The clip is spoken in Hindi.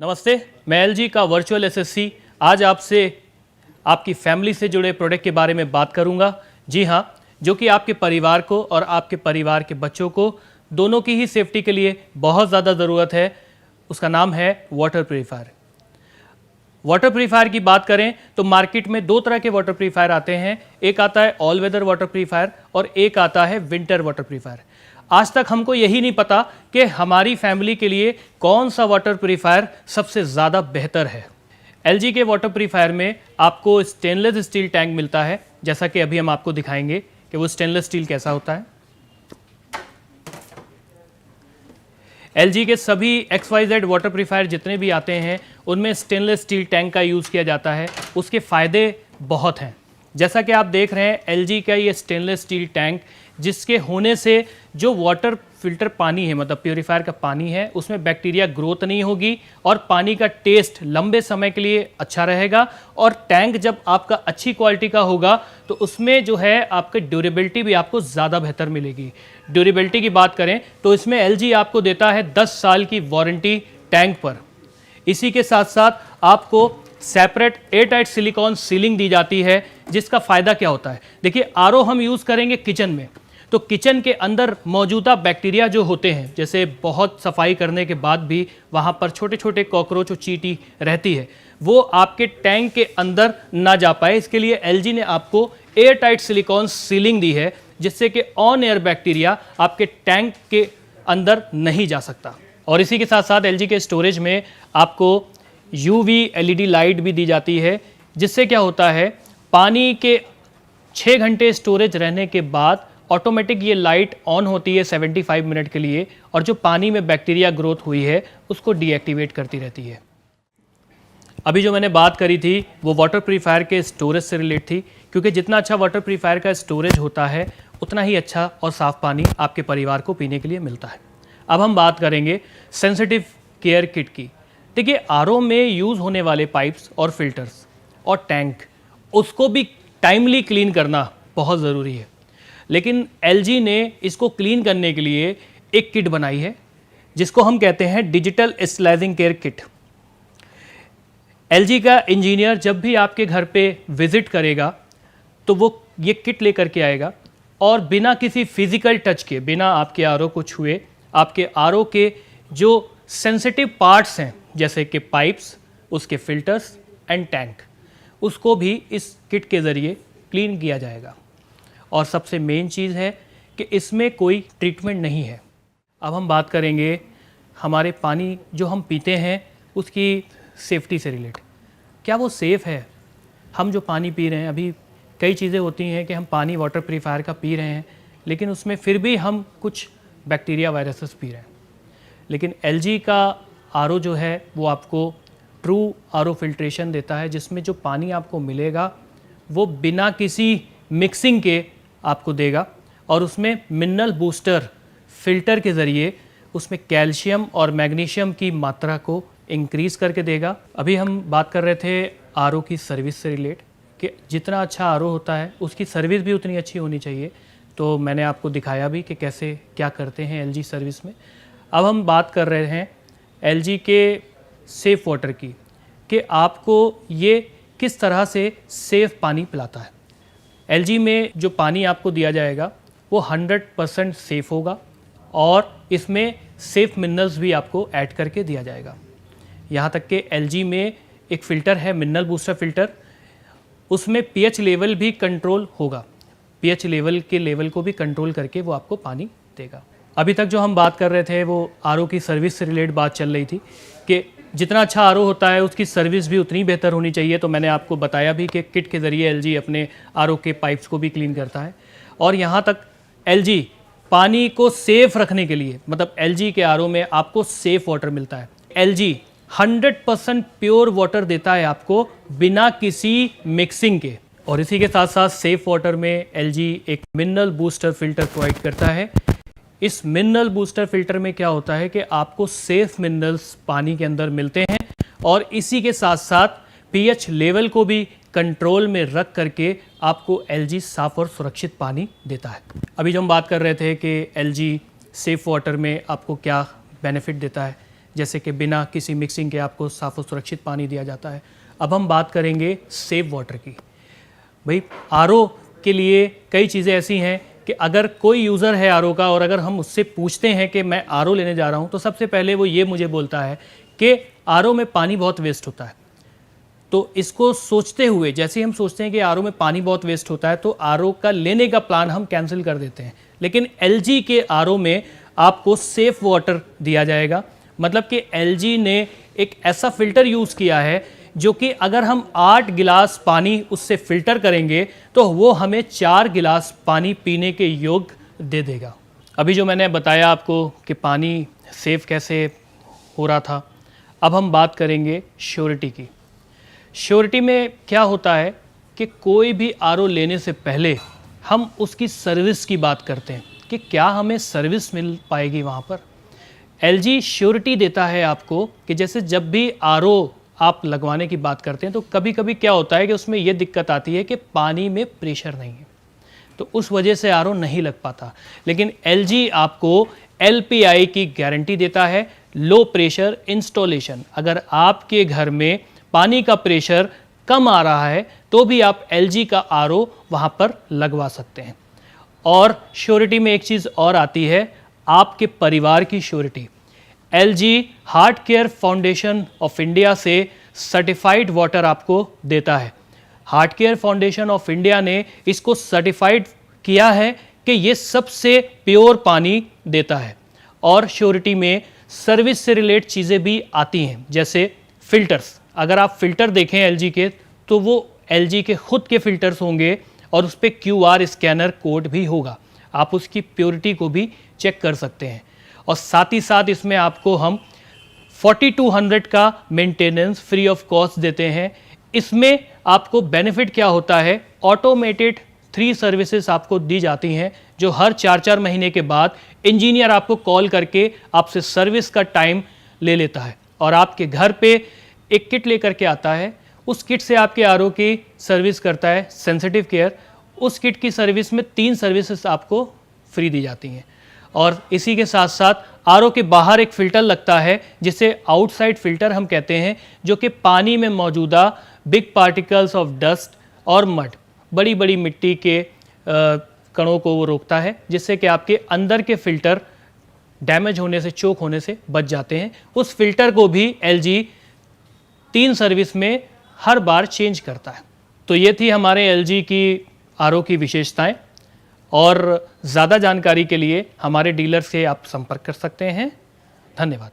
नमस्ते, मैं एलजी का वर्चुअल एसएससी आज आपसे आपकी फैमिली से जुड़े प्रोडक्ट के बारे में बात करूंगा। जी हाँ, जो कि आपके परिवार को और आपके परिवार के बच्चों को दोनों की ही सेफ्टी के लिए बहुत ज़्यादा ज़रूरत है। उसका नाम है वाटर प्यूरीफायर। वाटर प्यूरीफायर की बात करें तो मार्केट में दो तरह के वाटर प्यूरीफायर आते हैं। एक आता है ऑल वेदर वाटर प्यूरीफायर और एक आता है विंटर वाटर प्यूरीफायर। आज तक हमको यही नहीं पता कि हमारी फैमिली के लिए कौन सा वाटर प्यूरीफायर सबसे ज़्यादा बेहतर है। एलजी के वाटर प्यूरीफायर में आपको स्टेनलेस स्टील टैंक मिलता है, जैसा कि अभी हम आपको दिखाएंगे कि वो स्टेनलेस स्टील कैसा होता है। एलजी के सभी XYZ वाटर प्यूरीफायर जितने भी आते हैं उनमें स्टेनलेस स्टील टैंक का यूज़ किया जाता है। उसके फ़ायदे बहुत हैं, जैसा कि आप देख रहे हैं एलजी का ये स्टेनलेस स्टील टैंक, जिसके होने से जो वाटर फिल्टर पानी है, मतलब प्यूरीफायर का पानी है, उसमें बैक्टीरिया ग्रोथ नहीं होगी और पानी का टेस्ट लंबे समय के लिए अच्छा रहेगा। और टैंक जब आपका अच्छी क्वालिटी का होगा तो उसमें जो है आपकी ड्यूरेबिलिटी भी आपको ज़्यादा बेहतर मिलेगी। ड्यूरेबिलिटी की बात करें तो इसमें एलजी आपको देता है 10 साल की वारंटी टैंक पर। इसी के साथ साथ आपको सेपरेट एयरटाइट सिलिकॉन सीलिंग दी जाती है, जिसका फ़ायदा क्या होता है। देखिए, आरओ हम यूज़ करेंगे किचन में, तो किचन के अंदर मौजूदा बैक्टीरिया जो होते हैं, जैसे बहुत सफाई करने के बाद भी वहाँ पर छोटे छोटे कॉकरोच और चींटी रहती है, वो आपके टैंक के अंदर ना जा पाए। इसके लिए एलजी ने आपको एयरटाइट सिलिकॉन सीलिंग दी है, जिससे कि ऑन एयर बैक्टीरिया आपके टैंक के अंदर नहीं जा सकता। और इसी के साथ साथ एलजी के स्टोरेज में आपको यूवी एलईडी लाइट भी दी जाती है, जिससे क्या होता है, पानी के 6 घंटे स्टोरेज रहने के बाद ऑटोमेटिक ये लाइट ऑन होती है 75 मिनट के लिए, और जो पानी में बैक्टीरिया ग्रोथ हुई है उसको डीएक्टिवेट करती रहती है। अभी जो मैंने बात करी थी वो वाटर प्यूरीफायर के स्टोरेज से रिलेट थी, क्योंकि जितना अच्छा वाटर प्यूरीफायर का स्टोरेज होता है उतना ही अच्छा और साफ़ पानी आपके परिवार को पीने के लिए मिलता है। अब हम बात करेंगे सेंसिटिव केयर किट की। देखिए, आरओ में यूज़ होने वाले पाइप्स और फिल्टर्स और टैंक, उसको भी टाइमली क्लीन करना बहुत ज़रूरी है। लेकिन एलजी ने इसको क्लीन करने के लिए एक किट बनाई है, जिसको हम कहते हैं digital sledging care kit. LG का इंजीनियर जब भी आपके घर पे विजिट करेगा तो वो ये किट लेकर के आएगा, और बिना किसी फिजिकल टच के, बिना आपके आरओ को छुए, आपके आरओ के जो सेंसिटिव पार्ट्स हैं जैसे कि पाइप्स, उसके फिल्टर्स एंड टैंक, उसको भी इस किट के ज़रिए क्लीन किया जाएगा। और सबसे मेन चीज़ है कि इसमें कोई ट्रीटमेंट नहीं है। अब हम बात करेंगे हमारे पानी जो हम पीते हैं उसकी सेफ्टी से रिलेट। क्या वो सेफ़ है? हम जो पानी पी रहे हैं, अभी कई चीज़ें होती हैं कि हम पानी वाटर प्यूरीफायर का पी रहे हैं, लेकिन उसमें फिर भी हम कुछ बैक्टीरिया वायरसेस पी रहे हैं। लेकिन एलजी का आरओ जो है वो आपको ट्रू आरओ फिल्ट्रेशन देता है, जिसमें जो पानी आपको मिलेगा वो बिना किसी मिक्सिंग के आपको देगा, और उसमें मिनरल बूस्टर फिल्टर के ज़रिए उसमें कैल्शियम और मैग्नीशियम की मात्रा को इंक्रीज़ करके देगा। अभी हम बात कर रहे थे आरओ की सर्विस से रिलेट, कि जितना अच्छा आरओ होता है उसकी सर्विस भी उतनी अच्छी होनी चाहिए। तो मैंने आपको दिखाया भी कि कैसे क्या करते हैं एलजी सर्विस में। अब हम बात कर रहे हैं एलजी के सेफ़ वाटर की, कि आपको ये किस तरह से सेफ़ पानी पिलाता है। एलजी में जो पानी आपको दिया जाएगा वो 100% सेफ़ होगा, और इसमें सेफ़ मिनरल्स भी आपको ऐड करके दिया जाएगा। यहाँ तक कि एलजी में एक फ़िल्टर है, मिनरल बूस्टर फ़िल्टर, उसमें पीएच लेवल भी कंट्रोल होगा। पीएच लेवल के लेवल को भी कंट्रोल करके वो आपको पानी देगा। अभी तक जो हम बात कर रहे थे वो आरओ की सर्विस से रिलेट बात चल रही थी, कि जितना अच्छा आरओ होता है उसकी सर्विस भी उतनी बेहतर होनी चाहिए। तो मैंने आपको बताया भी कि किट के ज़रिए एलजी अपने आरओ के पाइप्स को भी क्लीन करता है। और यहाँ तक एलजी पानी को सेफ़ रखने के लिए, मतलब एलजी के आरओ में आपको सेफ़ वाटर मिलता है। एलजी 100% प्योर वाटर देता है आपको बिना किसी मिक्सिंग के। और इसी के साथ साथ सेफ़ वाटर में एलजी एक मिनरल बूस्टर फ़िल्टर प्रोवाइड करता है। इस मिनरल बूस्टर फ़िल्टर में क्या होता है कि आपको सेफ़ मिनरल्स पानी के अंदर मिलते हैं, और इसी के साथ साथ पीएच लेवल को भी कंट्रोल में रख करके आपको एलजी साफ़ और सुरक्षित पानी देता है। अभी जो हम बात कर रहे थे कि एलजी सेफ़ वाटर में आपको क्या बेनिफिट देता है, जैसे कि बिना किसी मिक्सिंग के आपको साफ़ और सुरक्षित पानी दिया जाता है। अब हम बात करेंगे सेफ वाटर की। भाई आरओ के लिए कई चीज़ें ऐसी हैं कि अगर कोई यूज़र है आरओ का और अगर हम उससे पूछते हैं कि मैं आरओ लेने जा रहा हूँ, तो सबसे पहले वो ये मुझे बोलता है कि आरओ में पानी बहुत वेस्ट होता है। तो इसको सोचते हुए, जैसे हम सोचते हैं कि आरओ में पानी बहुत वेस्ट होता है, तो आरओ का लेने का प्लान हम कैंसिल कर देते हैं। लेकिन एलजी के आरओ में आपको सेफ वाटर दिया जाएगा। मतलब कि एलजी ने एक ऐसा फ़िल्टर यूज़ किया है जो कि अगर हम 8 गिलास पानी उससे फ़िल्टर करेंगे तो वो हमें 4 गिलास पानी पीने के योग्य दे देगा। अभी जो मैंने बताया आपको कि पानी सेफ कैसे हो रहा था, अब हम बात करेंगे श्योरिटी की। श्योरिटी में क्या होता है कि कोई भी आरओ लेने से पहले हम उसकी सर्विस की बात करते हैं कि क्या हमें सर्विस मिल पाएगी वहाँ पर। एलजी श्योरिटी देता है आपको कि जैसे जब भी आरओ आप लगवाने की बात करते हैं तो कभी कभी क्या होता है कि उसमें यह दिक्कत आती है कि पानी में प्रेशर नहीं है, तो उस वजह से आरओ नहीं लग पाता। लेकिन एलजी आपको एलपीआई की गारंटी देता है, लो प्रेशर इंस्टॉलेशन। अगर आपके घर में पानी का प्रेशर कम आ रहा है तो भी आप एलजी का आरओ वहाँ पर लगवा सकते हैं। और श्योरिटी में एक चीज़ और आती है, आपके परिवार की surety. LG heart care foundation of India से सर्टिफाइड वाटर आपको देता है। Heart care foundation of India ने इसको सर्टिफाइड किया है कि ये सबसे प्योर पानी देता है। और श्योरिटी में सर्विस से रिलेटेड चीज़ें भी आती हैं, जैसे फ़िल्टर्स। अगर आप फ़िल्टर देखें एलजी के, तो वो एलजी के खुद के फ़िल्टर्स होंगे और उस पर क्यूआर स्कैनर कोड भी होगा। आप उसकी प्योरिटी को भी चेक कर सकते हैं। और साथ ही साथ इसमें आपको हम 4200 का मेंटेनेंस फ्री ऑफ कॉस्ट देते हैं। इसमें आपको बेनिफिट क्या होता है, ऑटोमेटेड 3 सर्विसेज आपको दी जाती हैं, जो हर 4-4 महीने के बाद इंजीनियर आपको कॉल करके आपसे सर्विस का टाइम ले लेता है और आपके घर पे एक किट लेकर के आता है। उस किट से आपके आरओ की सर्विस करता है सेंसिटिव केयर। उस किट की सर्विस में 3 सर्विसेज आपको फ्री दी जाती हैं। और इसी के साथ साथ आरओ के बाहर एक फ़िल्टर लगता है जिसे आउटसाइड फ़िल्टर हम कहते हैं, जो कि पानी में मौजूदा बिग पार्टिकल्स ऑफ डस्ट और मड, बड़ी बड़ी मिट्टी के कणों को वो रोकता है, जिससे कि आपके अंदर के फ़िल्टर डैमेज होने से, चोक होने से बच जाते हैं। उस फ़िल्टर को भी एलजी 3 सर्विस में हर बार चेंज करता है। तो ये थी हमारे एलजी की आरओ की विशेषताएं। और ज़्यादा जानकारी के लिए हमारे डीलर से आप संपर्क कर सकते हैं। धन्यवाद।